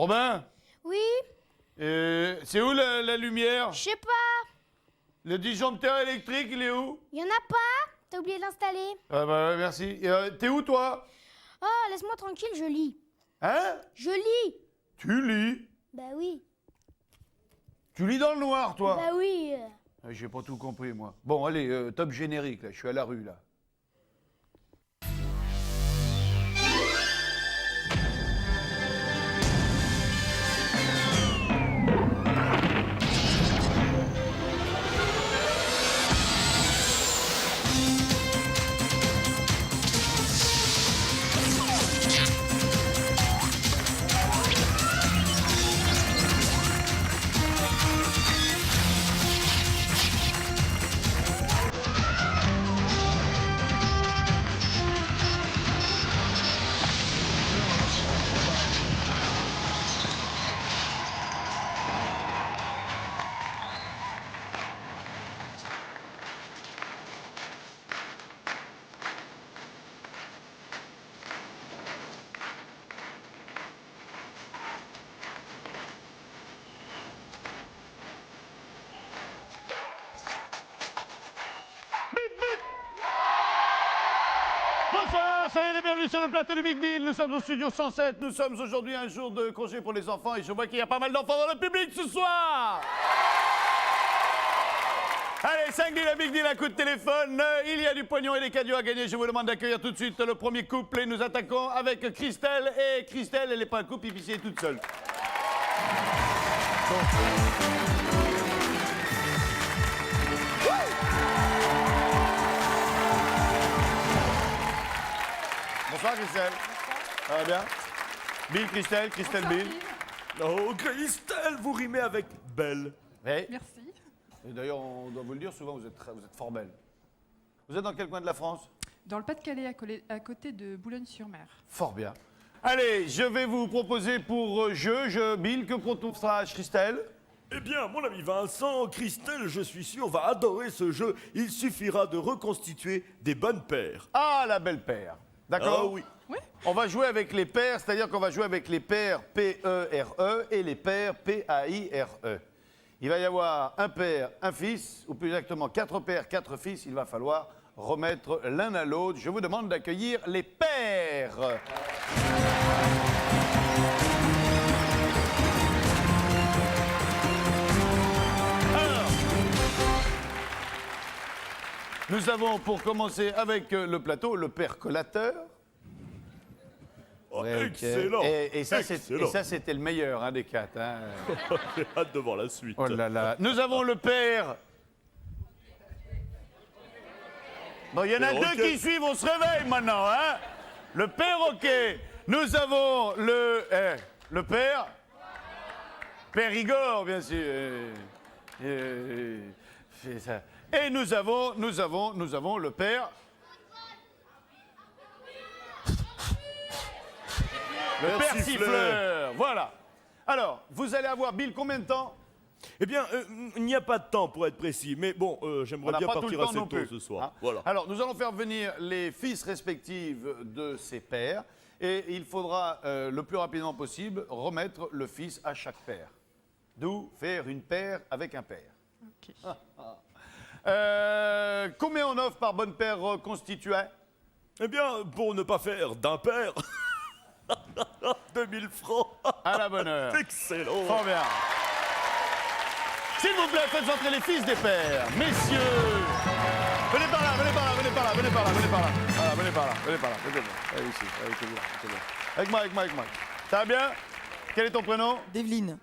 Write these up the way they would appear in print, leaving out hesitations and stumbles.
Robin, Oui, c'est où la lumière? je sais pas. Le disjoncteur électrique, il est où? Y en a pas? T'as oublié de l'installer. Ah bah ouais, merci. T'es où, toi? Oh, laisse-moi tranquille, je lis. Hein? Je lis. Tu lis? Bah oui. Tu lis dans le noir, toi? Bah oui. J'ai pas tout compris, moi. Bon, allez, top générique, là. Je suis à la rue, là. Bonsoir, soyez les bienvenus sur le plateau du Big Deal. Nous sommes au studio 107. Nous sommes aujourd'hui un jour de congé pour les enfants et je vois qu'il y a pas mal d'enfants dans le public ce soir. Allez, 5 deals à Big Deal à coup de téléphone. Il y a du pognon et des cadeaux à gagner. Je vous demande d'accueillir tout de suite le premier couple et nous attaquons avec Christelle. Et Christelle, elle n'est pas un couple, elle est toute seule. Bonsoir Christelle. Ça va bien? Bill, Christelle, Christelle, Bill. Oh, Christelle, vous rimez avec belle. Oui. Merci. Et d'ailleurs, on doit vous le dire, souvent vous êtes fort belle. Vous êtes dans quel coin de la France? Dans le Pas-de-Calais, à côté de Boulogne-sur-Mer. Fort bien. Allez, je vais vous proposer pour Bill, que propose Christelle? Eh bien, mon ami Vincent, Christelle, je suis sûr, va adorer ce jeu. Il suffira de reconstituer des bonnes paires. Ah, la belle paire. D'accord? Ah oui. Oui. On va jouer avec les paires, c'est-à-dire qu'on va jouer avec les paires P-E-R-E et les paires P-A-I-R-E. Il va y avoir un père, un fils, ou plus exactement 4 pères, 4 fils. Il va falloir remettre l'un à l'autre. Je vous demande d'accueillir les pères. Alors, nous avons pour commencer avec le plateau le père collateur. Oh, Ouais, ok. excellent. Et ça, Excellent. c'était le meilleur des 4. Hein. J'ai hâte de voir la suite. Oh là là. Nous avons le père. Bon, il y en a Perroquet. deux qui suivent, on se réveille maintenant, hein. Le perroquet. Nous avons le père. Périgord, bien sûr. C'est ça. Et nous avons le père. Le père siffleur. Voilà. Alors, vous allez avoir, Bill, combien de temps? Eh bien, il n'y a pas de temps pour être précis, mais bon, On j'aimerais n'a bien pas tout le partir temps assez non tôt plus. ce soir. Hein. Voilà. Alors, nous allons faire venir les fils respectifs de ces pères et il faudra le plus rapidement possible remettre le fils à chaque père. D'où faire une paire avec un père. Ok. Combien on offre par bonne paire constituée? Eh bien, pour ne pas faire d'impair, 2000 francs. À la bonne heure. Excellent. Fort bien. S'il vous plaît, faites entrer les fils des pères. Messieurs, venez par là, venez par là, venez par là, venez par là, venez par là. Voilà, venez par là, venez par là, venez par là. Allez ici, allez, c'est bien, c'est bien. Avec moi, avec moi, avec moi. Ça va bien? Quel est ton prénom? Develyne.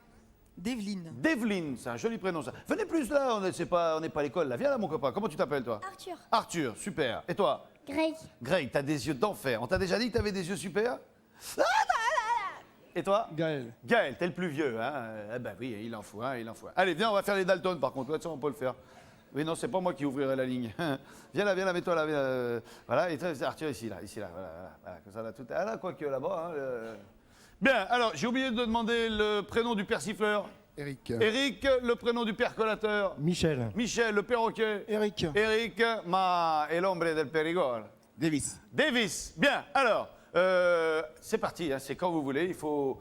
Develyne. Develyne, c'est un joli prénom ça. Venez plus là, on n'est pas à l'école là. Viens là mon copain, comment tu t'appelles toi? Arthur. Arthur, super. Et toi? Greg. Greg, t'as des yeux d'enfer. On t'a déjà dit que t'avais des yeux super? Et toi? Gaël. Gaël, t'es le plus vieux, hein? Eh ben oui, il en faut un, il en faut un. Allez, viens, on va faire les Dalton par contre. Ouais, ça, on peut le faire. Oui, non, c'est pas moi qui ouvrirai la ligne. Viens là, mets-toi là. Voilà, et toi, Arthur, ici, là, voilà. Comme ça, là, tout. Ah là, quoique là-bas, hein. Bien, alors, j'ai oublié de demander le prénom du père siffleur. Eric. Eric, le prénom du père collateur. Michel. Michel, le perroquet. Eric. Eric, ma el hombre del Perigord. Davis. Davis. Bien, alors, c'est parti, hein, c'est quand vous voulez. Il faut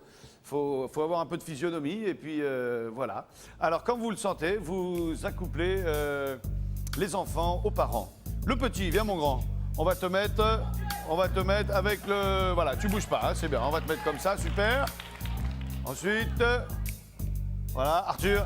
avoir un peu de physionomie et puis voilà. Alors, quand vous le sentez, vous accouplez les enfants aux parents. Le petit, viens mon grand. On va te mettre avec le... Voilà, tu bouges pas, hein, c'est bien. On va te mettre comme ça, super. Ensuite, voilà, Arthur,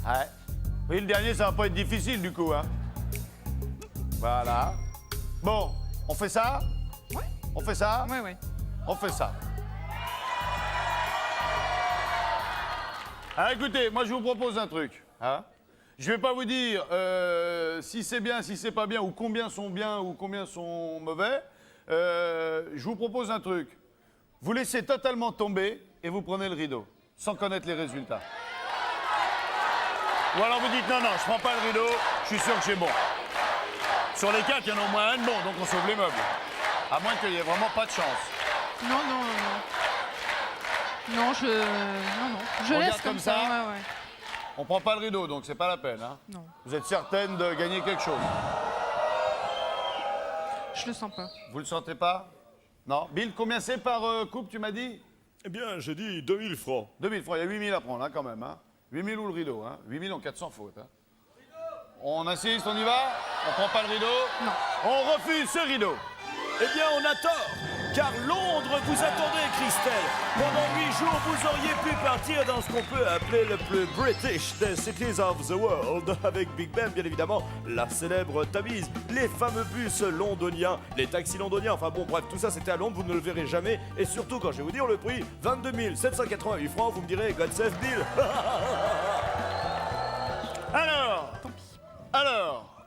Ouais. Oui, le dernier, ça va pas être difficile du coup, hein. Voilà. Bon, on fait ça? Ouais. On fait ça? Ouais. On fait ça. Ah, écoutez, moi je vous propose un truc. Hein, je vais pas vous dire si c'est bien, si c'est pas bien, ou combien sont bien, ou combien sont mauvais. Je vous propose un truc. Vous laissez totalement tomber et vous prenez le rideau, sans connaître les résultats. Ou alors vous dites non, je prends pas le rideau, je suis sûr que c'est bon. Sur les 4, il y en a au moins un de bon, donc on sauve les meubles. À moins qu'il n'y ait vraiment pas de chance. Non. Non, je On laisse garde comme comme ça. ça. Ouais. On prend pas le rideau, donc c'est pas la peine. Hein. Non, Vous êtes certaine de gagner quelque chose. je le sens pas. Vous le sentez pas? Non. Bill, combien c'est par coupe, tu m'as dit? Eh bien, j'ai dit 2000 francs. 2000 francs, il y a 8000 à prendre hein, quand même. Hein. 8000 ou le rideau, hein. 8000 en 400 fautes. Hein. On insiste, on y va? On prend pas le rideau? Non. On refuse ce rideau. Eh bien, on a tort, car Londres vous attendait, Christelle. Pendant 8 jours, vous auriez pu partir dans ce qu'on peut appeler le plus British des cities of the world, avec Big Ben, bien évidemment, la célèbre Tamise, les fameux bus londoniens, les taxis londoniens, enfin bon, bref, tout ça c'était à Londres, vous ne le verrez jamais, et surtout, quand je vais vous dire le prix, 22 788 francs, vous me direz, God save Bill.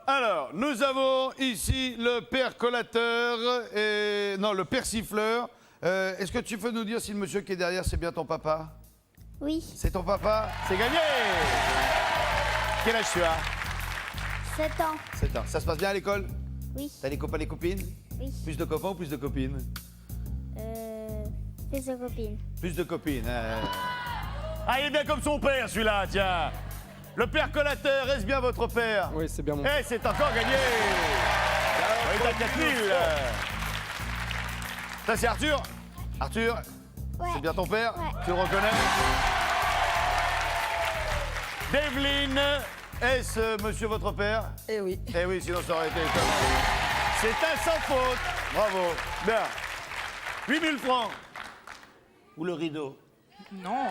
Alors, nous avons ici le percolateur et... Non, le persifleur. Est-ce que tu peux nous dire si le monsieur qui est derrière, c'est bien ton papa? Oui. C'est ton papa? C'est gagné! Quel âge tu as? 7 ans. 7 ans. Ça se passe bien à l'école? Oui. T'as des copains, des copines? Oui. Plus de copains ou plus de copines? Fils de copine. Plus de copines. Ah, il est bien comme son père, celui-là, tiens. Le percolateur, est-ce bien votre père? Oui, c'est bien mon Eh, c'est encore gagné! Oui, t'as 4000. Ça, c'est Arthur? Arthur, Ouais. c'est bien ton père? Ouais. Tu le reconnais? Develyne, est-ce monsieur votre père? Eh oui. Eh oui, sinon ça aurait été étonnant. C'est un sans faute. Bravo. Bien. 8000 francs. Ou le rideau? Non.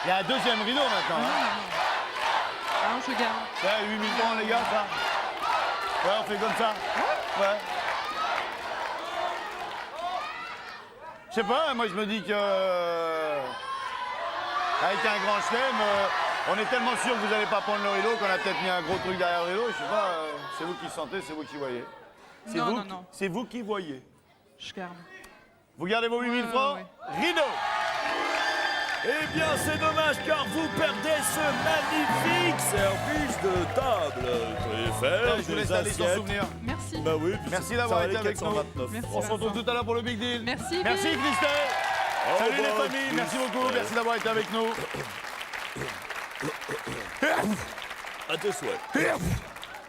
Il y a un deuxième rideau maintenant. Hein. Ah, je garde. Ouais, 8000 francs, les gars, ça. Ouais, on fait comme ça. Ouais. Je sais pas, moi je me dis que. Avec un grand chelem, on est tellement sûr que vous n'allez pas prendre le rideau qu'on a peut-être mis un gros truc derrière le rideau. Je sais pas, c'est vous qui sentez, c'est vous qui voyez. C'est Non, vous non, qui- non. C'est vous qui voyez. Je garde. Vous gardez vos 8000 Ouais, francs? ouais. Rideau! Eh bien, c'est dommage car vous perdez ce magnifique service de table. Veuillez faire Je vous des laisse aller sans assiettes. souvenir. Merci. Bah oui, Merci d'avoir ça été valait avec nous. 429 Merci. francs. On se retrouve tout à l'heure pour le Big Deal. Merci, Merci Bill. Christelle. Au Salut les revoir, familles, merci Christelle. beaucoup, merci d'avoir été avec nous. À tes souhaits.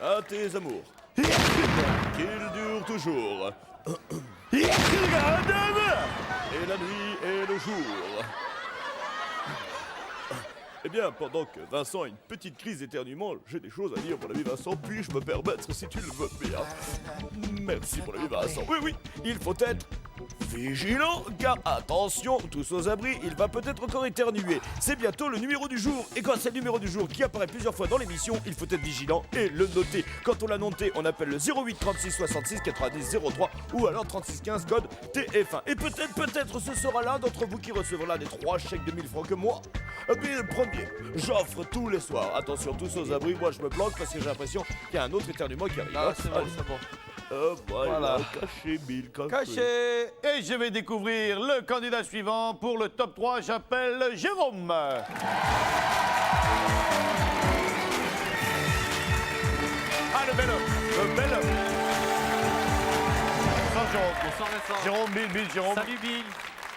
À tes amours. Qu'ils durent toujours. Et la nuit et le jour. Eh bien, pendant que Vincent a une petite crise d'éternuement, j'ai des choses à dire, mon ami Vincent. Puis-je me permettre, si tu le veux bien? Merci, mon ami Vincent. Oui, oui, il faut être vigilant, car attention, tous aux abris, il va peut-être encore éternuer. C'est bientôt le numéro du jour, et quand c'est le numéro du jour qui apparaît plusieurs fois dans l'émission, il faut être vigilant et le noter. Quand on l'a noté, on appelle le 08 36 66 90 03 ou alors 36 15 code TF1. Et peut-être ce sera l'un d'entre vous qui recevra les 3 chèques de 1000 francs que moi. Mais le premier, j'offre tous les soirs. Attention, tous aux abris, moi je me planque parce que j'ai l'impression qu'il y a un autre éternuement qui arrive. Ah, c'est bon, Allez. c'est bon. Voilà, Voilà. caché, Bill, Caché. Et je vais découvrir le candidat suivant pour le top 3. J'appelle Jérôme. Ah, le bel homme. Le bel homme. Jérôme. Bonsoir Vincent. Jérôme, Bill, Jérôme. Salut Bill.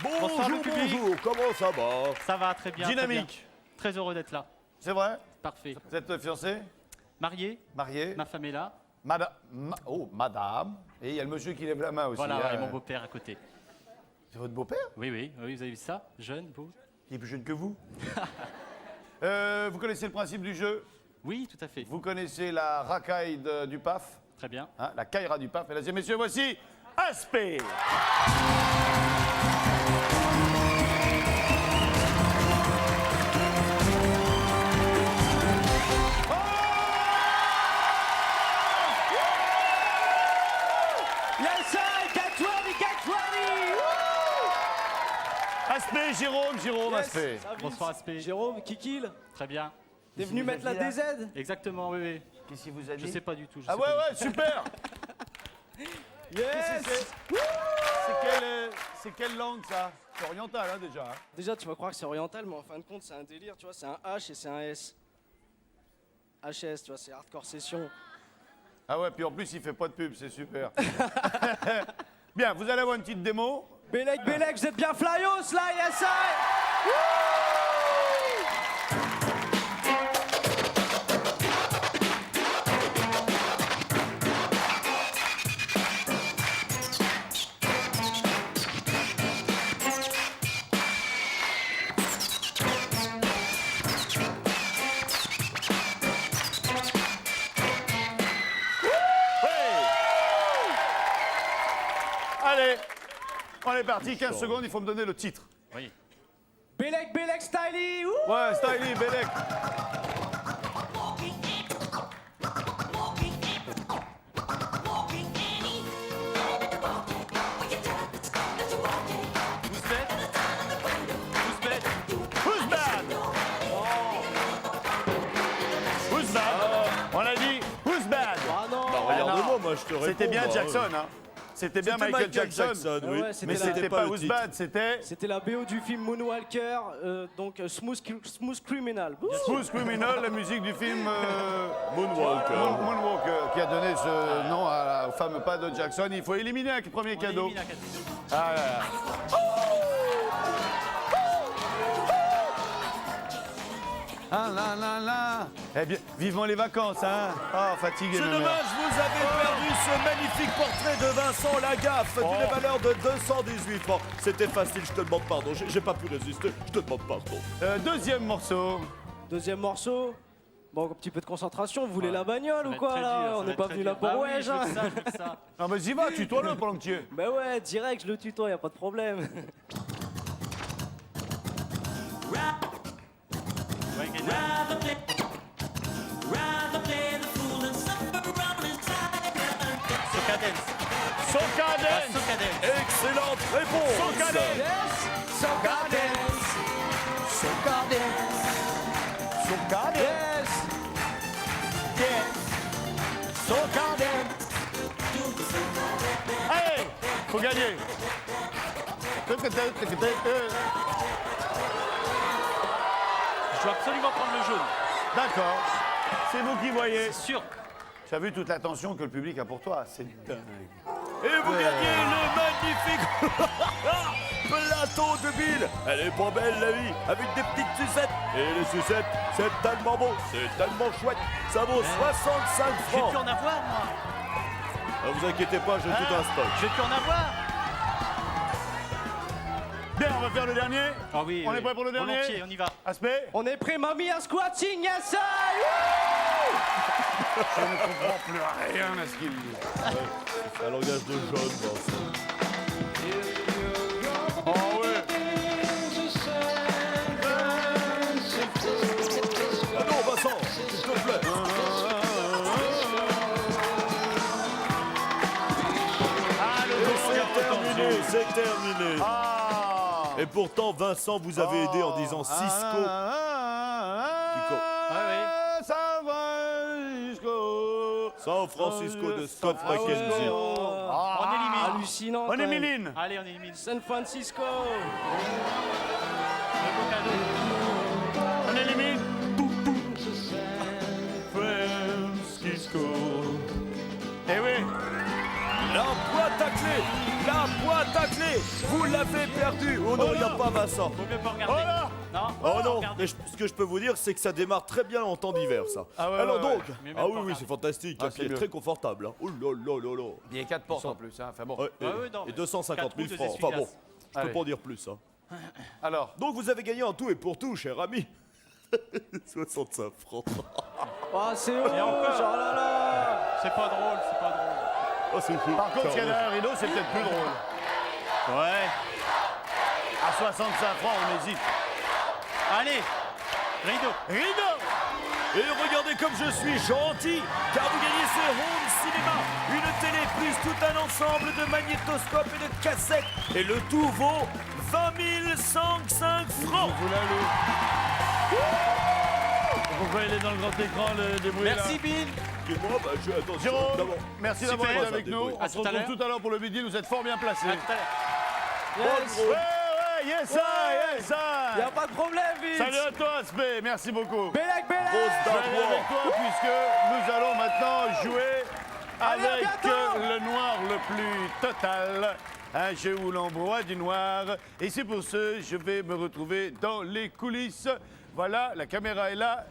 Bonjour, Bonsoir, le public. bonjour, comment ça va? Ça va très bien. Dynamique. Très heureux d'être là. C'est vrai? Parfait. Vous êtes fiancé? Marié, Marié? ma femme est là. Madame. Et il y a le monsieur qui lève la main aussi. Voilà, hein. et mon beau-père à côté. C'est votre beau-père? Oui, vous avez vu ça? Jeune, beau. Il est plus jeune que vous. Vous connaissez le principe du jeu? Oui, tout à fait. Vous connaissez la racaille du PAF? Très bien. Hein, la caillera du PAF. Mesdames et messieurs, voici Aspect. Yes, sir! Get ready, get ready! Aspect, Jérôme, Yes, Aspect. ça va, Bonsoir Aspect. Jérôme, Kikil, Très bien. t'es venu mettre la DZ? Exactement, oui. Qu'est-ce qu'il vous a dit? Je sais pas du tout. Ah ouais, super. Yes! C'est quelle langue ça? C'est oriental hein, déjà. Hein. Déjà, tu vas croire que c'est oriental, mais en fin de compte, c'est un délire, tu vois, c'est un H et c'est un S. HS, tu vois, c'est hardcore session. Ah ouais, puis en plus il fait pas de pub, c'est super. Bien, vous allez avoir une petite démo. Bélec, vous êtes bien flyos là, yes, sir! Allez, on est parti, 15 secondes, il faut me donner le titre. Oui. Bélec, Styly! Wouh! Ouais, Styly, Bélec. Who's bad? Who's bad? On a dit who's bad? Ah non! Regarde-moi, moi je te réponds. C'était bien moi, Jackson, hein. C'était bien C'était Michael Jackson. oui. Ouais, Mais c'était pas le Who's titre. bad, c'était C'était la BO du film Moonwalker, donc Smooth Criminal. Wouh! Smooth Criminal, la musique du film Moonwalker. Moonwalker, qui a donné ce nom au fameux pas de Jackson. Il faut éliminer un premier On cadeau. élimine un cadeau. Ah, là, là. Ah là là là. Eh bien, vivement les vacances, hein. Ah, fatigué, C'est ma mère. dommage, vous avez perdu ce magnifique portrait de Vincent Lagaffe d'une valeur de 218 francs. C'était facile, je te demande pardon. J'ai pas pu résister, je te demande pardon. Deuxième morceau. Deuxième morceau. Bon, un petit peu de concentration, vous voulez la bagnole Ça va ou être quoi très là? dur, ça On va n'est être pas très venu dur. là pour Ah oui, ouais, je veux que ça, je veux que ça. Non, mais y va, tutoie-le pendant que tu es. Bah ouais, direct, je le tutoie, y a pas de problème. Ouais, Gaëtan. Socadence. Socadence. Socadence. Excellente réponse. Socadence. Yes! Socadence. Socadence. Socadence. Yes! Socadence. Allez, faut gagner. Je dois absolument prendre le jaune. D'accord. C'est vous qui voyez. C'est sûr. Tu as vu toute l'attention que le public a pour toi. C'est dingue. Et vous gagnez le magnifique plateau de Bill. Elle est pas belle la vie, avec des petites sucettes. Et les sucettes, c'est tellement beau, c'est tellement chouette. Ça vaut 65 Je vais francs. plus en avoir, moi. Ne vous inquiétez pas, j'ai tout un stock. Je vais plus en avoir. Bien, on va faire le dernier. Ah oui. On est prêt pour le dernier? Volontiers, on y va. Aspect. On est prêt, mamie, à squatting, yes sir! Je ne comprends plus rien à ce qu'il dit. C'est un langage de jaune, Vincent. Oh ouais. Ah non, Vincent, s'il te plaît. Ah, le Et temps c'est terminé, c'est terminé. Ah. Et pourtant, Vincent vous avez aidé en disant Cisco. Kiko. San Francisco. San Francisco de Scott McKenzie. On élimine. Hallucinant. On quand même. élimine. Allez, on élimine. San Francisco. Le beau cadeau. On élimine. Francisco. Eh oui. La boîte à clé. La boîte à clé. Vous l'avez perdue. Oh non, il n'y a pas Vincent. Vaut mieux pas regarder. Oh là. Non. Oh non, regardez. mais ce que je peux vous dire, c'est que ça démarre très bien en temps d'hiver, ça. Ah ouais, Alors ouais, donc, ouais. Mais même ah pas oui, oui, regarder. c'est fantastique. Ah, Un c'est pied mieux. très confortable. Hein. Oh là là là là. Il y a 4 portes Ils en sont- plus, hein. Enfin bon. Ouais, Ah oui, non, et mais 250 000 4 roues, francs. Enfin bon, essuie-glaces. je Allez. peux pas en dire plus. Hein. Alors, Donc vous avez gagné en tout et pour tout, cher ami. 65 francs. Oh, c'est Et haut. encore. Oh là là. C'est pas drôle, c'est pas drôle. Oh, c'est fou. par contre, s'il y a derrière un rideau, c'est peut-être plus drôle. Ouais. À 65 francs, on hésite. Allez, rideau. Rideau. Et regardez comme je suis gentil, car vous gagnez ce home cinéma, une télé plus tout un ensemble de magnétoscopes et de cassettes, et le tout vaut 20 105 francs. Vous l'allez. Pourquoi il est dans le grand écran, le débrouille Merci Bill. Et moi, bah, je attention. Jérôme, d'abord. merci Super, d'avoir été ça avec nous. débrouille. On À se tout à retrouve l'heure. tout à l'heure pour le midi. Vous êtes fort bien placés. À tout à l'heure. Yes. Ouais, yes, sir, yes, Y a sir. pas de problème, Vince. Salut à toi, Aspect. Merci beaucoup. Bélec, Bélec. Grosse Je vais aller d'avoir. avec toi puisque nous allons maintenant jouer Allez, à avec bientôt. le noir le plus total. Un jeu où l'on broie du noir. Et c'est pour ce, je vais me retrouver dans les coulisses. Voilà, la caméra est là.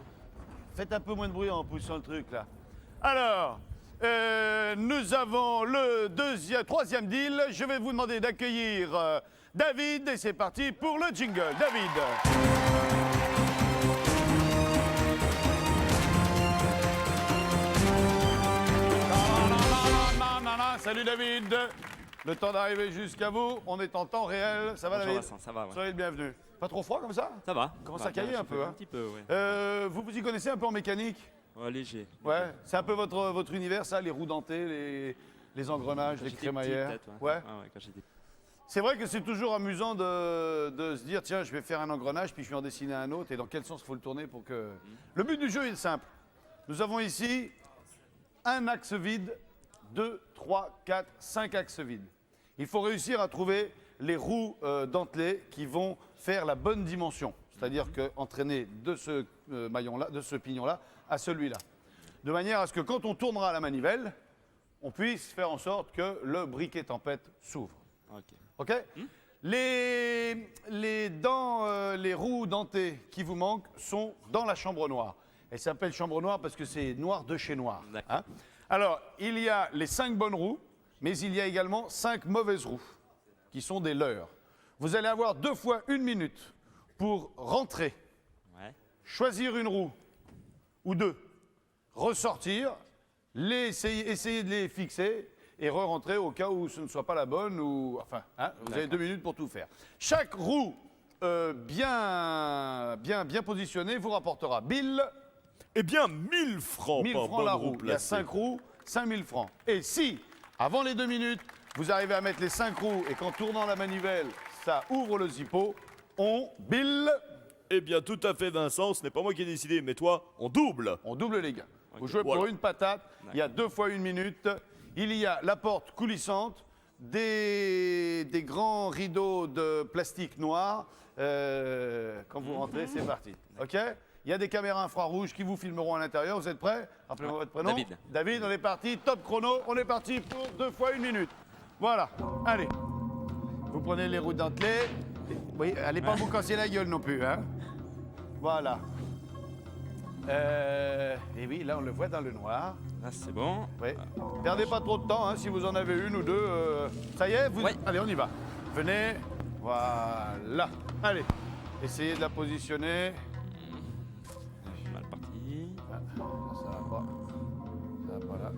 Faites un peu moins de bruit en poussant le truc là. Alors, nous avons le troisième deal. Je vais vous demander d'accueillir David et c'est parti pour le jingle. David. Salut David. Le temps d'arriver jusqu'à vous, on est en temps réel. Ça va Bonjour David? Vincent, ça va, ouais. Soyez le bienvenu. Pas trop froid comme ça? Ça va. Commence Bah, à cailler bien un peu, hein. Un petit peu, ouais. Vous vous y connaissez un peu en mécanique? Ouais, léger. Ouais, c'est un peu votre univers, ça, les roues dentées, les engrenages, Quand les j'étais crémaillères. petit, peut-être, Ouais. Ouais, quand j'étais C'est vrai que c'est toujours amusant de se dire, tiens, je vais faire un engrenage, puis je vais en dessiner un autre, et dans quel sens il faut le tourner pour que... Le but du jeu est simple. Nous avons ici un axe vide, 2, 3, 4, 5 axes vides. Il faut réussir à trouver les roues dentelées qui vont faire la bonne dimension, c'est-à-dire qu'entraîner de ce maillon-là, de ce pignon-là, à celui-là. De manière à ce que quand on tournera la manivelle, on puisse faire en sorte que le briquet tempête s'ouvre. Ok. OK? Les roues dentées qui vous manquent sont dans la chambre noire. Elle s'appelle chambre noire parce que c'est noir de chez noir. D'accord. Hein? Alors, il y a les 5 bonnes roues, mais il y a également 5 mauvaises roues, qui sont des leurres. Vous allez avoir 2 fois 1 minute pour rentrer, Ouais. choisir une roue ou 2, ressortir, essayer de les fixer et re-rentrer au cas où ce ne soit pas la bonne ou... Enfin, hein, vous avez 2 minutes pour tout faire. Chaque roue bien positionnée vous rapportera Bill, Eh bien, 1000 francs 1000 par francs bonne la roue roue. Il y a placée. 5 roues, 5000 francs. Et si, avant les 2 minutes, vous arrivez à mettre les 5 roues et qu'en tournant la manivelle, ça ouvre le zippo, on Bill, Eh bien, tout à fait, Vincent, ce n'est pas moi qui ai décidé, mais toi, on double. on double les gars. Vous jouez Voilà. pour une patate, il y a 2 fois 1 minute, il y a la porte coulissante, des grands rideaux de plastique noir. Quand vous rentrez, c'est parti. OK? Il y a des caméras infrarouges qui vous filmeront à l'intérieur. Vous êtes prêts? Rappelez-moi votre prénom. David. David, on est parti. Top chrono. On est parti pour 2 fois 1 minute. Voilà. Allez. Vous prenez les roues dentelées. Oui, allez pas vous casser la gueule non plus, hein? Voilà. Et oui, là, on le voit dans le noir. Là, c'est bon. Oui. Perdez pas trop de temps, hein, si vous en avez une ou deux. Ça y est, vous... Ouais. Allez, on y va. Venez. Voilà. Allez. Essayez de la positionner. Mal parti. Ah, ça va pas. Ça va pas là.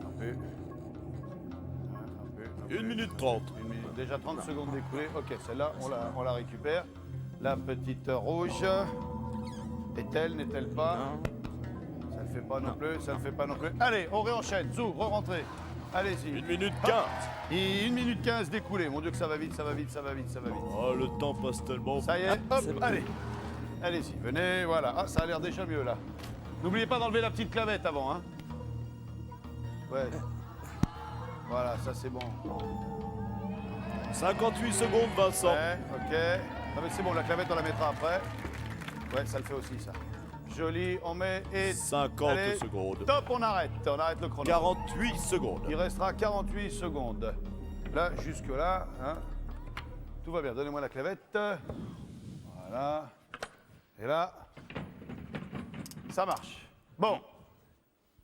Un peu. Un peu. 1 minute 30. Une minute. Déjà 30 secondes d'écoulées. Ok, celle-là, on la récupère. La petite rouge. Est-elle, n'est-elle pas? Non. Ça ne le fait pas non plus, ça ne le fait pas non plus. Allez, on réenchaîne. Zou, re-rentrez. Allez-y. 1 minute 15. Et 1 minute 15 d'écoulée. Mon Dieu que ça va vite, ça va vite, ça va vite, ça va vite. Oh, le temps passe tellement. Ça y est, hop, c'est bon. allez. Allez-y, venez, voilà. Ah, ça a l'air déjà mieux là. N'oubliez pas d'enlever la petite clavette avant, hein. Ouais. Voilà, ça c'est bon. 58 secondes, Vincent. Ouais, ok. Non mais c'est bon, la clavette on la mettra après. Ouais, ça le fait aussi ça. Joli, on met et 50 allez, secondes. Top, on arrête le chrono. 48 secondes. Il restera 48 secondes. Là, jusque-là, hein, tout va bien. Donnez-moi la clavette. Voilà. Et là, ça marche. Bon,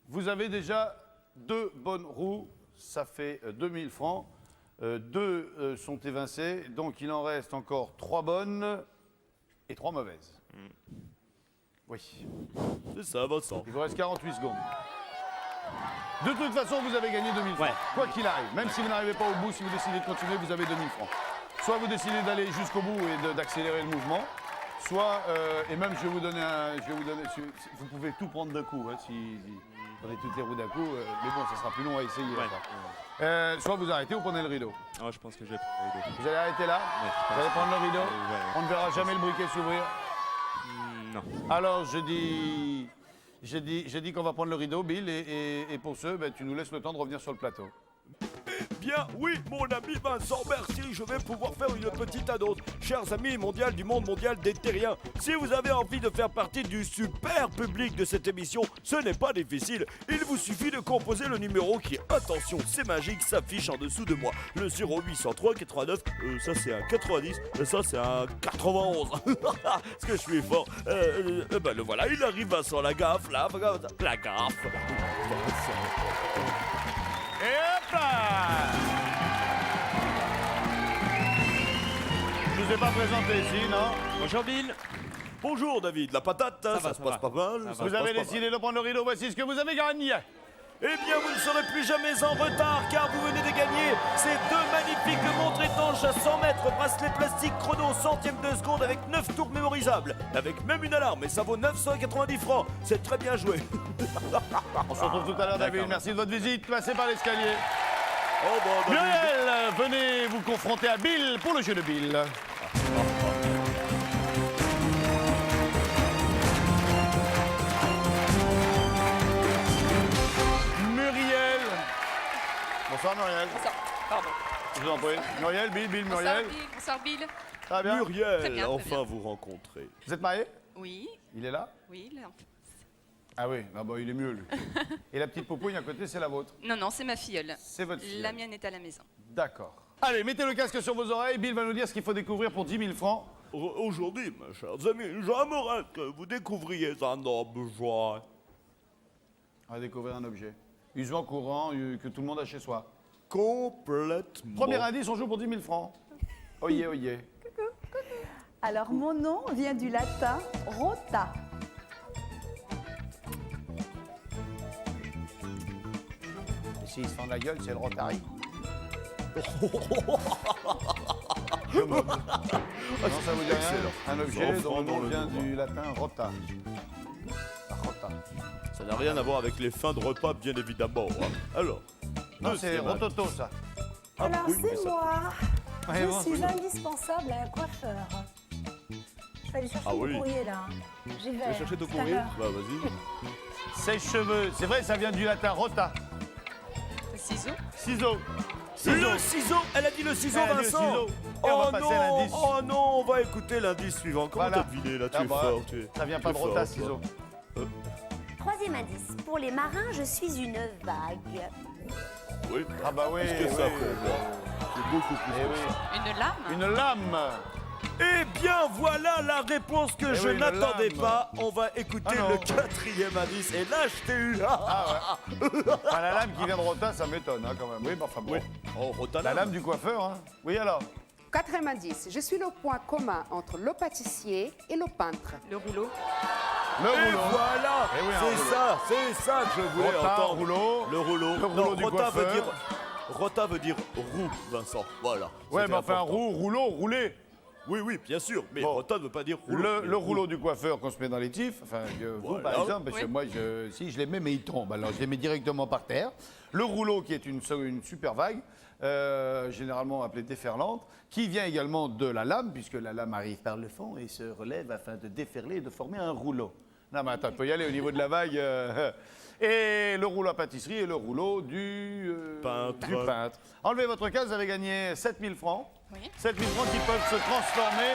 vous avez déjà 2 bonnes roues, ça fait 2000 francs. 2 sont évincées, donc il en reste encore 3 bonnes et 3 mauvaises. Oui. C'est ça, Vincent. Il vous reste 48 secondes. De toute façon, vous avez gagné 2000 francs. Ouais. Quoi qu'il arrive, même si vous n'arrivez pas au bout, si vous décidez de continuer, vous avez 2000 francs. Soit vous décidez d'aller jusqu'au bout et d'accélérer le mouvement, soit, et même je vais vous donner vous pouvez tout prendre d'un coup, hein, si vous prenez toutes les roues d'un coup, mais bon, ça sera plus long à essayer. Ouais. Enfin. Soit vous arrêtez ou prenez le rideau. Ah, je pense que je vais prendre le rideau. Vous allez arrêter là, Ouais, je pense. vous allez prendre le rideau, Ouais. on ne verra jamais le briquet s'ouvrir. Non. Alors, je dis qu'on va prendre le rideau, Bill, et pour ce, ben, tu nous laisses le temps de revenir sur le plateau. Bien, oui, mon ami Vincent, merci. Je vais pouvoir faire une petite annonce. Chers amis mondial du monde mondial des terriens, si vous avez envie de faire partie du super public de cette émission, ce n'est pas difficile. Il vous suffit de composer le numéro qui, attention, c'est magique, s'affiche en dessous de moi. Le 0803 89, ça c'est un 90, ça c'est un 91. Parce que je suis fort. Ben le voilà, il arrive Vincent, la gaffe, la gaffe. Et hop là! Je vous ai pas présenté ici, non? Bonjour Bill. Bonjour David, la patate, hein, ça se passe pas mal. ça se Vous passe avez pas décidé de prendre le rideau, voici ce que vous avez gagné. Eh bien, vous ne serez plus jamais en retard car vous venez de gagner ces 2 magnifiques montres étanches à 100 mètres, bracelet plastique chrono centième de seconde avec 9 tours mémorisables, avec même une alarme et ça vaut 990 francs. C'est très bien joué. On se retrouve tout à l'heure, David. D'accord. Merci de votre visite. Passez par l'escalier. Oh bon, David. Muriel, venez vous confronter à Bill pour le jeu de Bill. Muriel. Bonsoir, Muriel. Pardon. Je vous en prie. Muriel, Bill, Bonsoir Muriel. Bill. Bonsoir Bill. Ça va bien? Muriel, Très bien, très enfin bien. vous rencontrez. Vous êtes mariés? Oui, Il est là? oui. Ah oui, ah bah, il est mieux, lui. Et la petite popouille à côté, c'est la vôtre. Non, non, c'est ma filleule. C'est votre fille. La mienne est à la maison. D'accord. Allez, mettez le casque sur vos oreilles. Bill va nous dire ce qu'il faut découvrir pour 10 000 francs. Aujourd'hui, mes chers amis, j'aimerais que vous découvriez un objet. On va découvrir un objet. Usuant courant que tout le monde a chez soi. Complètement. Premier indice, on joue pour 10 000 francs. Oyez, oyez. Alors, mon nom vient du latin rota. Et s'ils se font de la gueule, c'est le Rotary. Non, ça vous dit rien? Excellent. Un objet Enfant dont le dans nom le vient nom. du latin rota. La rota. Ça n'a rien à voir avec les fins de repas, bien évidemment. hein. Alors, Non, c'est deuxième indice. rototo, ça. Ah, Alors, oui, mais c'est ça- moi. Ouais, bon, Je suis oui. indispensable à un coiffeur. Je vais aller chercher Ah mon oui. courrier, là. J'y vais. Tu vas chercher ton tout à courrier l'heure. Bah vas-y. Sèche-cheveux. C'est vrai, ça vient du latin rota. Ciseaux. Ciseaux. Le ciseau, elle a dit le ciseau, Elle a dit le Vincent. ciseau. Et on va passer à l'indice. Oh non, on va écouter l'indice suivant. Comment Voilà. t'as deviné là? Tu Ah es bah, fort. Tu es, Ça vient tu pas es de fort, rota, toi. ciseaux. Troisième indice. Pour les marins, je suis une vague. Oui. Ah bah oui. Qu'est-ce que ça oui. pour moi? C'est beaucoup plus Eh que ça. oui. Une lame. Une lame. Eh bien, voilà la réponse que Eh je oui, le n'attendais lame. pas. On va écouter Ah non. le 4e indice. Et là, je t'ai eu. Ah Enfin, la lame qui vient de rota, ça m'étonne hein, quand même. Oui, mais enfin bon. Oui. Oh, Rota La lame du coiffeur, hein. Oui, alors. Quatrième indice, je suis le point commun entre le pâtissier et le peintre. Le rouleau. Le Et rouleau. voilà, Eh oui, un c'est ça que je voulais Rota, entendre. rouleau. Le rouleau. Le rouleau du Rota veut coiffeur. dire. Rota veut dire roue, Vincent. Voilà. Ouais, C'était mais enfin, important. rouleau, roulé. Oui, oui, bien sûr. Mais Bon. Rota ne veut pas dire rouleau. mais Le rouleau du coiffeur qu'on se met dans les tifs, enfin, vous Voilà. par exemple, parce que Oui. moi, si je les mets, mais ils tombent. Alors, je les mets directement par terre. Le rouleau, qui est une super vague, généralement appelée déferlante, qui vient également de la lame, puisque la lame arrive par le fond et se relève afin de déferler et de former un rouleau. Non, mais attends, il peut y aller au niveau de la vague. Et le rouleau à pâtisserie et le rouleau du Peintre. Enlevez votre case, vous avez gagné 7 000 francs. Oui. 7 000 francs qui peuvent se transformer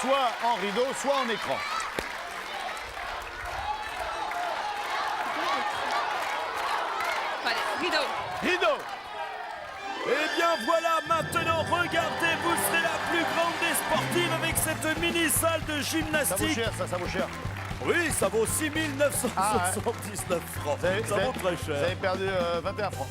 soit en rideau, soit en écran. cette mini-salle de Ça vaut gymnastique. cher, ça vaut cher. Oui, ça vaut 6 979 francs. Ça vaut très Vous cher. avez perdu 21 francs.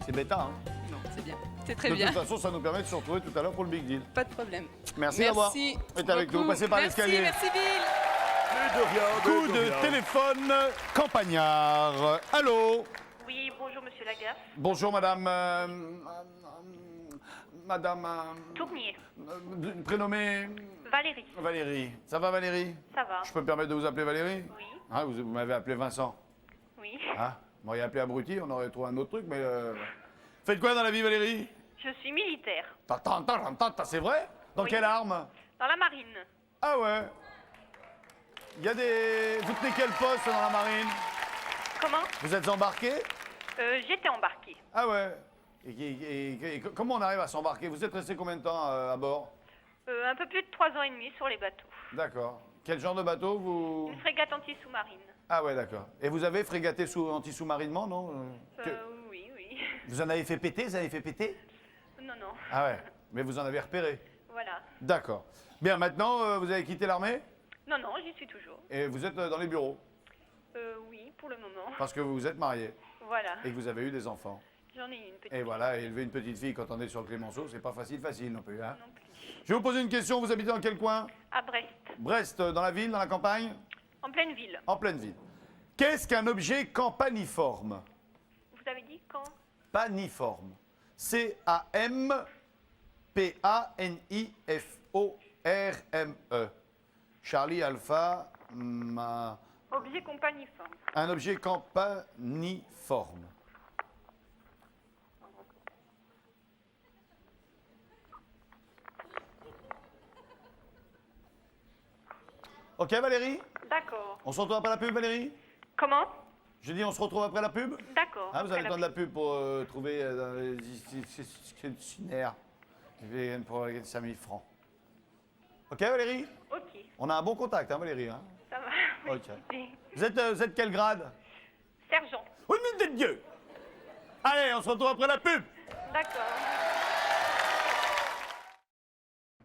C'est bêta, hein. Non, c'est bien. C'est très De bien. toute façon, ça nous permet de se retrouver tout à l'heure pour le Big Deal. Pas de problème. Merci d'avoir Merci. été avec nous. Passez par l'escalier. Merci Bill. Mais de rien, Coup mais de rien. téléphone campagnard. Allô? Oui, bonjour Monsieur Lagaffe. Bonjour madame. Madame. Tournier. Prénommée Valérie. Valérie. Ça va Valérie? Ça va? Je peux me permettre de vous appeler Valérie? Oui. Ah, vous m'avez appelé Vincent. Oui. Ah, vous m'auriez appelé abruti, on aurait trouvé un autre truc, mais... Faites quoi dans la vie Valérie? Je suis militaire. C'est vrai? Dans Oui. quelle arme? Dans la marine. Ah ouais. Il y a des... Vous tenez quel poste dans la marine? Comment? Vous êtes embarqué? J'étais embarquée. Ah ouais. Et comment on arrive à s'embarquer? Vous êtes resté combien de temps à bord? Un peu plus de 3 ans et demi sur les bateaux. D'accord. Quel genre de bateau vous... Une frégate anti-sous-marine. Ah ouais, d'accord. Et vous avez frégaté anti-sous-marinement, non? Oui, oui. Vous en avez fait péter? Vous avez fait péter? Non, non. Ah ouais. Mais vous en avez repéré? Voilà. D'accord. Bien, maintenant, vous avez quitté l'armée? Non, non, j'y suis toujours. Et vous êtes dans les bureaux? Oui, pour le moment. Parce que vous vous êtes marié Voilà. et que vous avez eu des enfants. J'en ai une petite. Et voilà, élever une petite fille quand on est sur Clémenceau, c'est pas facile non plus. Hein. Non plus. Je vais vous poser une question, vous habitez dans quel coin? À Brest. Brest, dans la ville, dans la campagne? En pleine ville. En pleine ville. Qu'est-ce qu'un objet campaniforme? Vous avez dit quand? Paniforme. C-A-M-P-A-N-I-F-O-R-M-E. Charlie Alpha, Objet compagniforme. un objet campaniforme. Ok Valérie? D'accord. On se retrouve après la pub Valérie? Comment? Je dis on se retrouve après la pub? D'accord. Ah, vous avez le temps de la pub pour trouver dans les dictionnaires. Pour 5 000 francs. Ok Valérie? Ok, On a un bon contact, hein, Valérie. Hein? ça va. Oui, Ok. écoutez. Vous êtes quel grade? Sergent. Oui, mais de Dieu! Allez, on se retrouve après la pub! D'accord.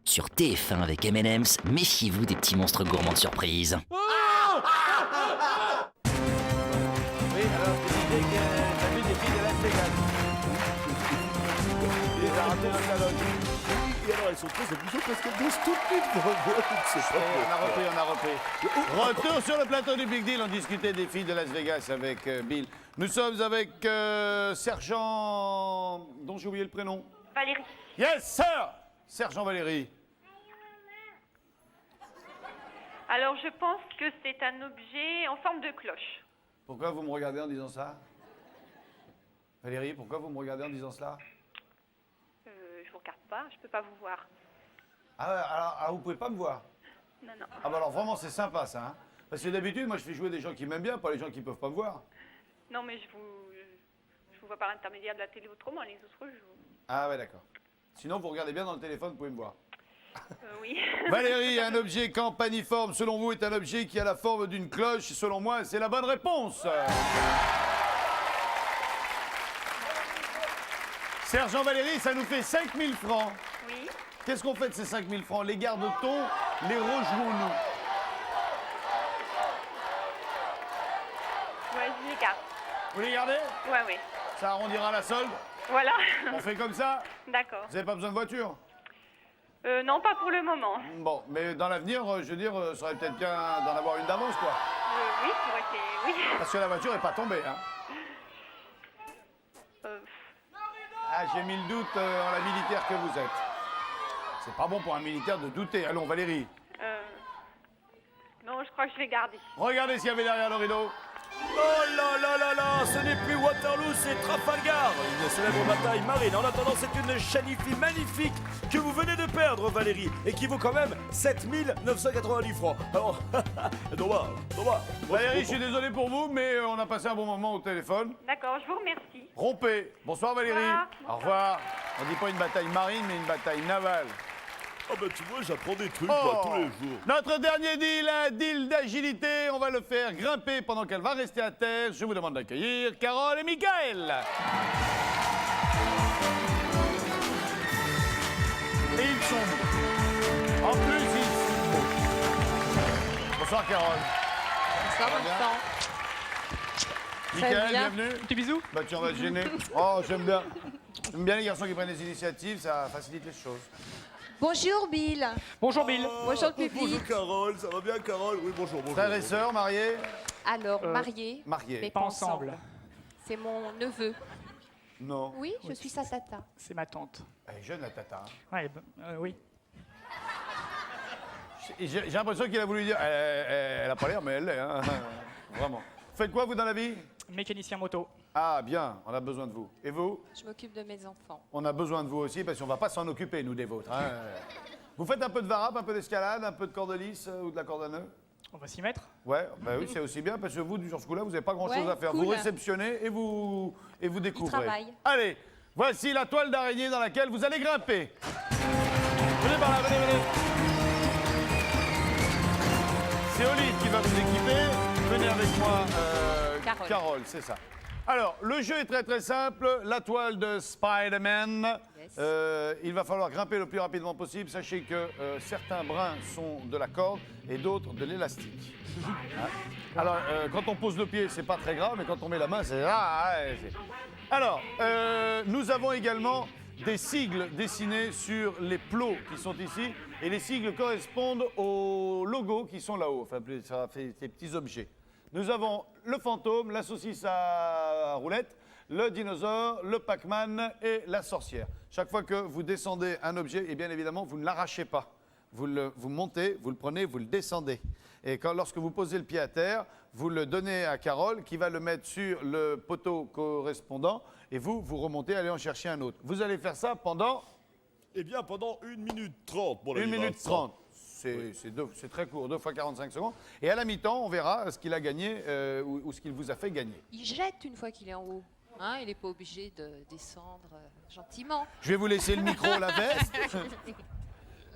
Sur TF1 avec M&M's, méfiez-vous des petits monstres gourmands de surprise. Oui, alors, c'est l'idée que t'as vu des filles de Las Vegas. Il les a ramenées dans sa loge. Et alors, elles sont très amusées parce qu'elles dansent toutes les deux. On a repris. Retour sur le plateau du Big Deal. On discutait des filles de Las Vegas avec Bill. Nous sommes avec Sergent... dont j'ai oublié le prénom. Valérie. Yes, sir! Sergent Valérie. Alors, je pense que c'est un objet en forme de cloche. Pourquoi vous me regardez en disant ça? Valérie, pourquoi vous me regardez en disant cela? Je vous regarde pas, je peux pas vous voir. Ah, alors, vous pouvez pas me voir? Non, non. Ah bah alors vraiment c'est sympa ça. Hein? Parce que d'habitude moi je fais jouer des gens qui m'aiment bien, pas les gens qui peuvent pas me voir. Non, mais je vous vois par l'intermédiaire de la télé autrement, les autres je vous... Ah ouais d'accord. Sinon vous regardez bien dans le téléphone, vous pouvez me voir. Oui. Valérie, un objet campaniforme selon vous est un objet qui a la forme d'une cloche. Selon moi c'est la bonne réponse. Sergent Valérie, ça nous fait 5 000 francs. Oui. Qu'est-ce qu'on fait de ces 5 000 francs? Les garde-t-on? Les rejouons-nous? Ouais, je les garde. Vous les gardez? Ouais, ouais. Ça arrondira la solde? Voilà. On fait comme ça? D'accord. Vous n'avez pas besoin de voiture? Non, pas pour le moment. Bon, mais dans l'avenir, je veux dire, ça serait peut-être bien d'en avoir une d'avance, quoi. Oui, ça aurait été... Oui. Parce que la voiture n'est pas tombée, hein. Ah, j'ai mis le doute en la militaire que vous êtes. C'est pas bon pour un militaire de douter. Allons, Valérie. Non, je crois que je vais garder. Regardez ce qu'il y avait derrière le rideau. Oh là là là là, ce n'est plus Waterloo, c'est Trafalgar, une célèbre bataille marine. En attendant, c'est une chanifie magnifique que vous venez de perdre, Valérie, et qui vaut quand même 7 990 francs. Alors, dommage. Valérie, je suis désolé pour vous, mais on a passé un bon moment au téléphone. D'accord, je vous remercie. Rompez. Bonsoir, Valérie. Bonsoir. Au revoir. On dit pas une bataille marine, mais une bataille navale. Oh ben tu vois, j'apprends des trucs moi, tous les jours. Notre dernier deal, un deal d'agilité. On va le faire grimper pendant qu'elle va rester à terre. Je vous demande d'accueillir Carole et Michael. Et ils sont bons. Bonsoir Carole. Bonsoir, va bien Vincent. Mickaël, bien. bienvenue. Petit bisou. Bah tu vas te gêner. Oh, j'aime bien. J'aime bien les garçons qui prennent des initiatives, ça facilite les choses. Bonjour, Bill. Bonjour Bill. Bonjour, le public. Bonjour Carole, ça va bien Carole? Oui, bonjour, bonjour. Frères et sœurs, mariés? Alors, marié, Mariés. mais Pas ensemble. C'est mon neveu. Non. Oui, je suis sa tata. C'est ma tante. Elle est jeune la tata. Hein. Ouais, oui. J'ai l'impression qu'il a voulu dire, elle a pas l'air, mais elle l'est. Hein. Vraiment. Faites quoi vous dans la vie? Mécanicien moto. Ah bien, on a besoin de vous. Et vous? Je m'occupe de mes enfants. On a besoin de vous aussi parce qu'on va pas s'en occuper, nous, des vôtres. Hein. Vous faites un peu de varap, un peu d'escalade, un peu de corde lisse ou de la corde à nœud? On va s'y mettre. Ouais, bah oui, c'est aussi bien parce que vous, sur ce coup-là, vous n'avez pas grand-chose Ouais, à faire. cool. Vous réceptionnez et vous découvrez. travaille. Allez, voici la toile d'araignée dans laquelle vous allez grimper. Venez par là, venez. C'est Olive qui va vous équiper. Venez avec moi, Carole, c'est ça. Alors, le jeu est très très simple. La toile de Spider-Man. Yes. Il va falloir grimper le plus rapidement possible. Sachez que certains brins sont de la corde et d'autres de l'élastique. Hein? Alors, quand on pose le pied, c'est pas très grave, mais quand on met la main, c'est... Alors, nous avons également des sigles dessinés sur les plots qui sont ici. Et les sigles correspondent aux logos qui sont là-haut. Enfin, ça fait des petits objets. Nous avons le fantôme, la saucisse à roulette, le dinosaure, le Pac-Man et la sorcière. Chaque fois que vous descendez un objet, et bien évidemment, vous ne l'arrachez pas. Vous montez, vous le prenez, vous le descendez. Et lorsque vous posez le pied à terre, vous le donnez à Carole qui va le mettre sur le poteau correspondant et vous remontez, allez en chercher un autre. Vous allez faire ça pendant... Eh bien, pendant 1 minute 30 pour la 1 minute 30. C'est très court, 2 fois 45 secondes. Et à la mi-temps, on verra ce qu'il a gagné ou ce qu'il vous a fait gagner. Il jette une fois qu'il est en haut. Hein, il n'est pas obligé de descendre gentiment. Je vais vous laisser le micro, la veste.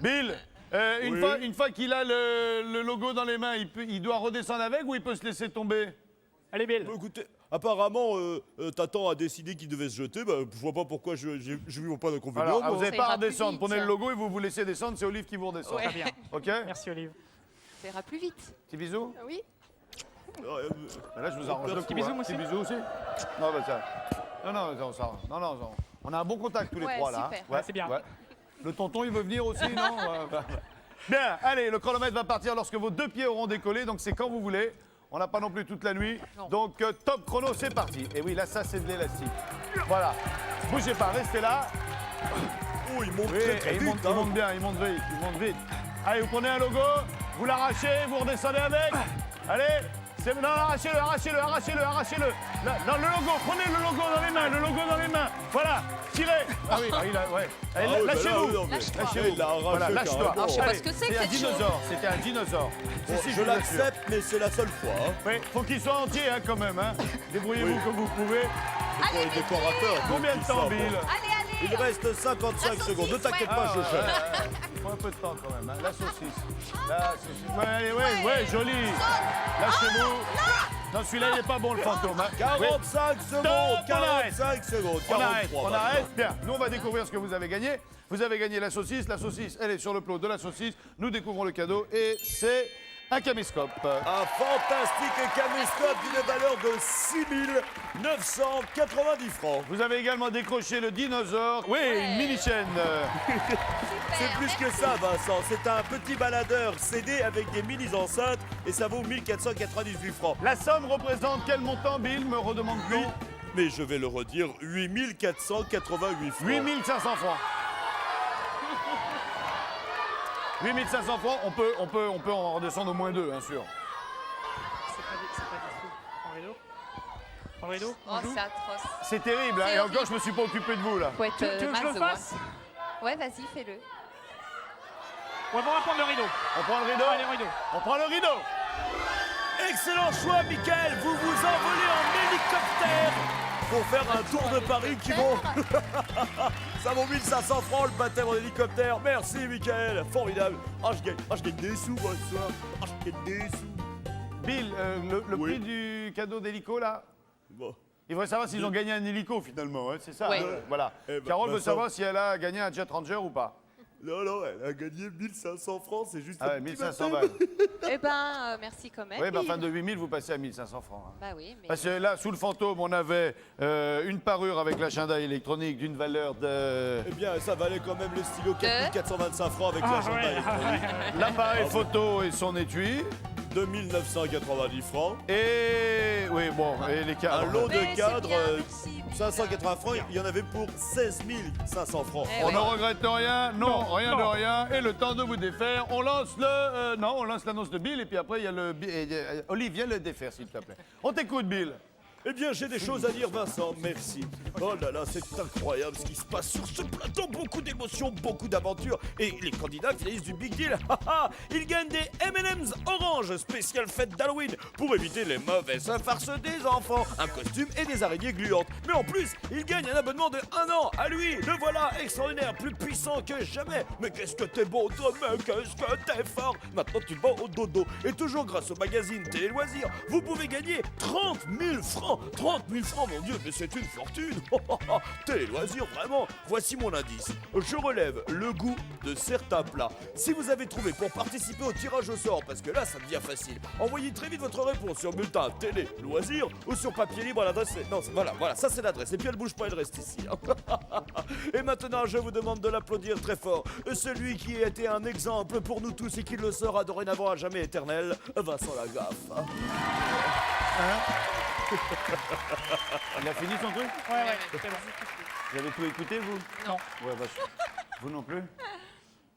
Bill, une fois qu'il a le logo dans les mains, il doit redescendre avec ou il peut se laisser tomber? Allez Bill. Bah, écoutez, apparemment, Tatan a décidé qu'il devait se jeter. Bah, je vois pas pourquoi je vois pas d'inconvénient. Alors, moi. vous n'avez Ça pas à ira plus redescendre. vite. Prenez le logo et vous laissez descendre. C'est Olive qui vous redescend. Très bien. OK? Merci Olive. Ça ira plus vite. Petit bisou. Oui. Bah là, je vous arrange le Petit coup, bisou, hein. moi aussi. Petit bisou aussi. Non, bah ça. Non, on a un bon contact tous les Ouais, trois là. super. Ouais, c'est bien. Le tonton, il veut venir aussi, non? Bien, allez, le chronomètre va partir lorsque vos 2 pieds auront décollé, donc c'est quand vous voulez. On n'a pas non plus toute la nuit. Non. Donc, top chrono, c'est parti. Et oui, là, ça, c'est de l'élastique. Voilà. Bougez pas, restez là. Oh, il monte Oui, très très et vite. il monte bien, il monte vite. Allez, vous prenez un logo, vous l'arrachez, vous redescendez avec. Allez, non, arrachez-le. Non, le logo, prenez le logo dans les mains, Voilà, tirez. Ah oui, ouais. Allez, lâchez-vous. Lâchez-vous. Voilà, lâche-toi. Alors, je sais pas Allez, ce que c'est c'est un cette chose. dinosaure, c'était un dinosaure. Bon, Si, je vous assure. l'accepte, mais c'est la seule fois. Hein. Oui, faut qu'il soit entier hein, quand même. Hein. Débrouillez-vous Oui. comme vous pouvez. Pour les décorateurs. Combien de temps, Bill? Il reste 55 secondes. Ne t'inquiète pas, je gère. Il faut un peu de temps quand même. Hein. La saucisse. Ouais, joli. Lâchez-vous. Non, celui-là, il n'est pas bon, le fantôme. Hein. 45 secondes. Stop, 45 secondes. On arrête, 43 on maintenant. arrête. Bien, nous, on va découvrir ce que vous avez gagné. Vous avez gagné la saucisse. La saucisse, elle est sur le plot de la saucisse. Nous découvrons le cadeau et c'est un caméscope. Un fantastique caméscope d'une valeur de 6 990 francs. Vous avez également décroché le dinosaure. Oui, une mini-chaîne. C'est plus que ça, Vincent. C'est un petit baladeur CD avec des mini-enceintes et ça vaut 1498 francs. La somme représente quel montant, Bill, me redemande-t-on? Mais je vais le redire, 8488 francs. 8500 francs. 8500 francs, on peut en redescendre au moins 2, bien sûr. C'est pas du tout. Prends le rideau. Oh, c'est atroce. C'est terrible, hein, C'est et encore, horrible. je me suis pas occupé de vous, là. Faut être Tu veux que je le maso, fasse? Ouais, vas-y, fais-le. Ouais, bon, on va prendre le rideau. On prend le rideau? Allez, le rideau. On prend le rideau. Excellent choix, Mickaël. Vous vous envolez en hélicoptère pour faire un tour de Paris qui vaut... Ça vaut 1500 francs le baptême en hélicoptère. Merci, Mickaël. Formidable. Je gagne des sous, moi, ce soir. Je gagne des sous. Bill, le Oui. prix du cadeau d'hélico, là, Bon. il faudrait savoir s'ils ont gagné un hélico, finalement, hein, c'est ça. Ouais. Voilà. Eh ben, Carole veut Vincent. savoir si elle a gagné un Jet Ranger ou pas. Non, elle a gagné 1500 francs, c'est juste Ah un ouais, petit 1500 baptême. balles. Eh ben, merci quand même. Oui, bah, Bill. fin de 8000, vous passez à 1500 francs. Hein. Bah oui, mais... Parce que là, sous le fantôme, on avait une parure avec l'agenda électronique d'une valeur de... Eh bien, ça valait quand même le stylo 4425 francs avec l'agenda électronique. L'appareil photo et son étui. 2990 francs. Et... Oui, bon, et les cadres. Un lot Mais de c'est cadres, bien, merci. 580 francs, il y en avait pour 16 500 francs. Eh On ouais. ne regrette rien, non, rien de rien. Et le temps de vous défaire, on lance le... non, on lance l'annonce de Bill et puis après, il y a le... Olivier, le défaire, s'il te plaît. On t'écoute, Bill. Eh bien, j'ai des choses à dire, Vincent, merci. Oh là là, c'est incroyable ce qui se passe sur ce plateau. Beaucoup d'émotions, beaucoup d'aventures. Et les candidats finalistes du Big Deal, ils gagnent des M&M's orange, spéciale fête d'Halloween, pour éviter les mauvaises farces des enfants, un costume et des araignées gluantes. Mais en plus, ils gagnent un abonnement de 1 an à lui. Le voilà, extraordinaire, plus puissant que jamais. Mais qu'est-ce que t'es beau, toi, mec, qu'est-ce que t'es fort. Maintenant, tu vas au dodo. Et toujours grâce au magazine Télé Loisirs, vous pouvez gagner 30 000 francs. 30 000 francs, mon Dieu, mais c'est une fortune. Télé Loisirs, vraiment. Voici mon indice. Je relève le goût de certains plats. Si vous avez trouvé pour participer au tirage au sort, parce que là, ça devient facile, envoyez très vite votre réponse sur bulletin Télé Loisirs ou sur papier libre à l'adresse... Non, voilà, ça c'est l'adresse. Et puis elle bouge pas, elle reste ici. Et maintenant, je vous demande de l'applaudir très fort. Celui qui a été un exemple pour nous tous et qui le sera dorénavant à jamais éternel, Vincent Lagaffe. Il a fini son truc? Ouais, c'est bon. Vous avez tout écouté, vous? Non. Ouais, bah, vous non plus?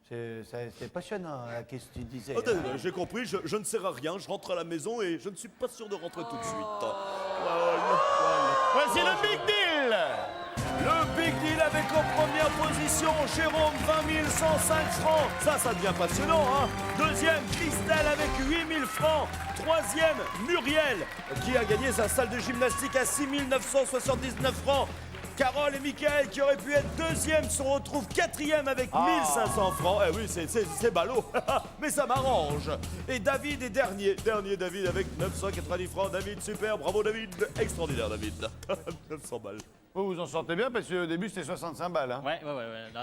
C'est passionnant, là, qu'est-ce que tu disais? Oh, j'ai compris, je ne sers à rien, je rentre à la maison et je ne suis pas sûr de rentrer tout de suite. Voilà. Voici le Big Deal! Le Big Deal avec en première position Jérôme, 20 105 francs. Ça devient passionnant, hein. Deuxième, Christelle avec 8 000 francs. Troisième, Muriel, qui a gagné sa salle de gymnastique à 6 979 francs. Carole et Mickaël, qui auraient pu être deuxième, se retrouvent quatrième avec 1500 francs. Eh oui, c'est ballot, mais ça m'arrange. Et David est dernier David avec 990 francs. David, super, bravo David, extraordinaire David. 900 balles. Vous vous en sortez bien parce qu'au début c'était 65 balles. Hein. Ouais.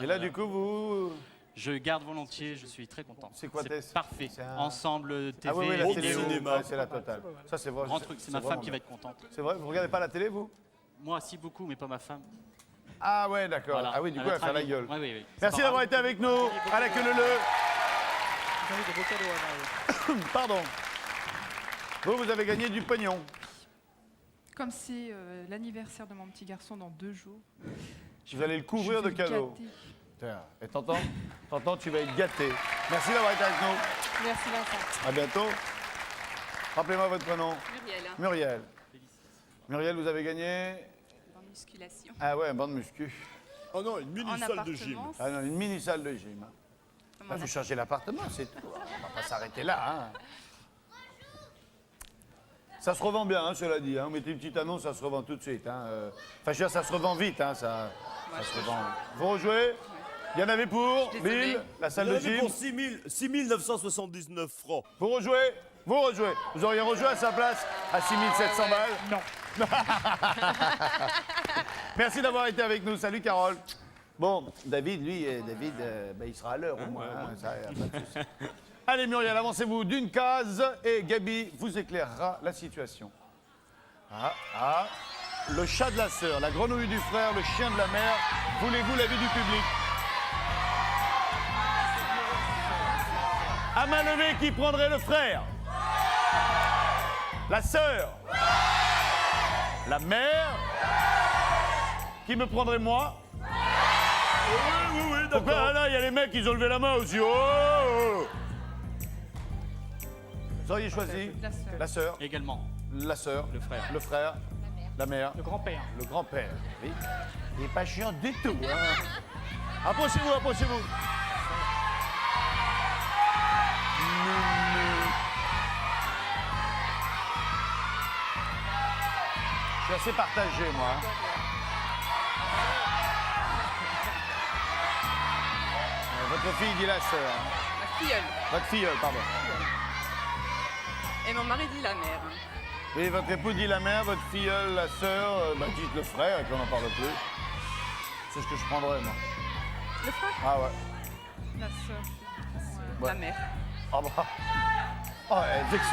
Et là, du coup, vous. Je garde volontiers, je suis très content. C'est quoi Tess? Parfait. Un... Ensemble, TV, ah oui, la télé, cinéma. Ouais, c'est la totale. Ça, c'est vrai. Grand truc, c'est ma femme qui va être contente. C'est vrai, vous regardez pas la télé, vous? Moi, si beaucoup, mais pas ma femme. Ah ouais, d'accord. Voilà. Ah oui, du coup, elle fait la gueule. Oui. Merci d'avoir été avec nous. À la queue leu. J'ai envie de beaux cadeaux à Mario. Pardon. Vous avez gagné du pognon. Comme c'est l'anniversaire de mon petit garçon dans 2 jours. Vous allez le couvrir de cadeaux. Gâter. Tiens, et t'entends, tu vas être gâté. Merci d'avoir été avec nous. Merci Vincent. À bientôt. Rappelez-moi votre prénom. Muriel. Muriel, vous avez gagné. En musculation. Ah ouais, un banc de muscu. Oh non, une mini-salle de gym. Ah non, une mini-salle de gym. Là, vous changez l'appartement, c'est tout. On va pas s'arrêter là. Hein. Ça se revend bien, hein, cela dit. Hein. Vous mettez une petite annonce, ça se revend tout de suite. Hein. Enfin, je veux dire, ça se revend vite. Hein, ça se revend. Vous rejouez? Il y en avait pour Bill, la salle de gym. Pour 6 979 francs. Vous rejouez? Vous rejouez. Vous auriez rejoué à sa place à 6 700 balles? Non. Merci d'avoir été avec nous. Salut, Carole. Bon, David, lui, il sera à l'heure au moins. Hein, ça, y a pas de souci. Allez, Muriel, avancez-vous d'une case et Gabi vous éclairera la situation. Le chat de la sœur, la grenouille du frère, le chien de la mère. Voulez-vous l'avis du public? À main levée, qui prendrait le frère? La sœur? La mère? Qui me prendrait moi? Oui, d'accord. Pourquoi là, il y a les mecs qui ont levé la main aussi. Oh! Vous auriez choisi la sœur. Également. La sœur. Le frère. Le frère. La mère. Le grand-père. Le grand-père. Oui. Il n'est pas chiant du tout. Hein. Approchez-vous, approchez-vous. Je suis assez partagé, moi. Votre fille dit la sœur. Ma filleule. Votre filleule, pardon. Et mon mari dit la mère. Et votre époux dit la mère, votre filleule, la sœur, dites le frère, et puis on n'en parle plus. C'est ce que je prendrais, moi. Le frère? Ah ouais. La sœur. Ouais. La mère. Ah bah. Oh, elle est vexeuse.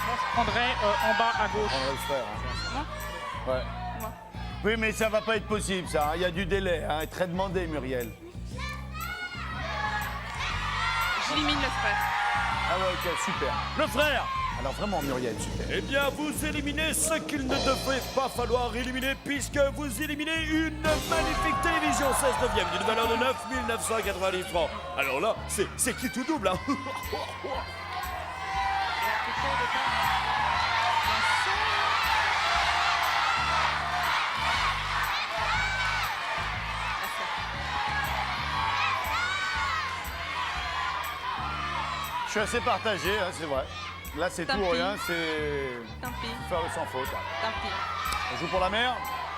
Moi, je prendrais en bas à gauche. On va le frère. Moi Ouais. Moi. Oui, mais ça va pas être possible, ça. Il y a du délai. Hein. Elle est très demandée, Muriel. J'élimine le frère. Ah ouais, ok, super. Le frère. Alors vraiment, Muriel, super. Eh bien, vous éliminez ce qu'il ne devrait pas falloir éliminer, puisque vous éliminez une magnifique télévision 16/9 d'une valeur de 9 990 francs. Alors là, c'est qui tout double, hein. Je suis assez partagé, hein, c'est vrai. Là, c'est Tant tout ou pis. rien, c'est Tant pis. faire le sans faute. Hein. Tant pis. On joue pour la mère.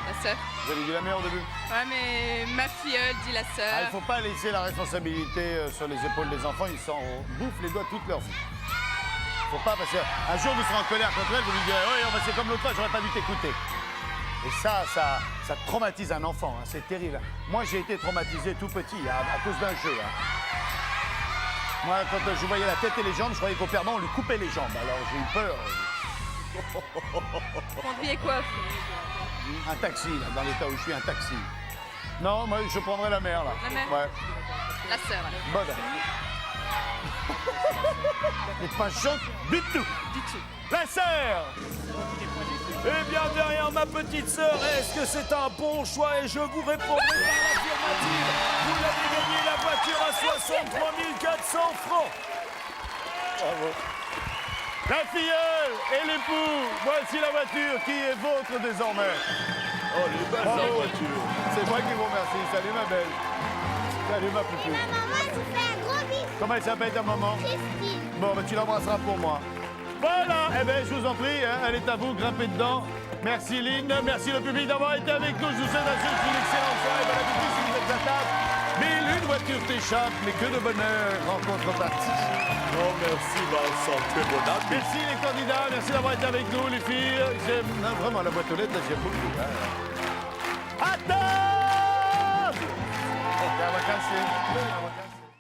La sœur. Vous avez dit la mère au début. Ouais, mais ma filleule dit la sœur. Ah, il faut pas laisser la responsabilité sur les épaules des enfants, ils s'en bouffent les doigts toute leur vie. Faut pas, parce qu'un jour vous serez en colère contre elle, vous lui direz oui, c'est comme l'autre fois, j'aurais pas dû t'écouter. Et ça traumatise un enfant, hein, c'est terrible. Moi, j'ai été traumatisé tout petit à cause d'un jeu. Hein. Moi, quand je voyais la tête et les jambes, je croyais qu'au perdant, on lui coupait les jambes. Alors j'ai eu peur. Conduis et coiffe. Un taxi, là, dans l'état où je suis, un taxi. Non, moi, je prendrais la mère, là. La mère. Ouais. La sœur, alors. Bonne. Et pas chante du tout. Du tout. La sœur. Eh bien, derrière ma petite sœur, est-ce que c'est un bon choix? Et je vous répondrai par l'affirmative. Vous l'avez gagné la voiture à 63 400 francs. Bravo. La filleule et l'époux, voici la voiture qui est vôtre désormais. Oh, les belles Bravo. voitures. C'est moi qui vous remercie. Salut ma belle. Salut ma poupée. Ma maman, tu fais un gros bisou. Comment elle s'appelle ta maman? Christine. Bon, ben, tu l'embrasseras pour moi. Voilà, eh bien, je vous en prie, hein, elle est à vous, grimpez dedans. Merci Lynn, merci le public d'avoir été avec nous. Je vous souhaite à tous une excellente soirée. Bon appétit si vous êtes à table. 1001 voitures t'échappent, mais que de bonheur en contrepartie. Oh, merci Vincent, très bon appétit. Merci les candidats, merci d'avoir été avec nous, les filles. J'aime non, vraiment la boîte aux lettres, là, j'aime beaucoup. Hein. À table! On va casser.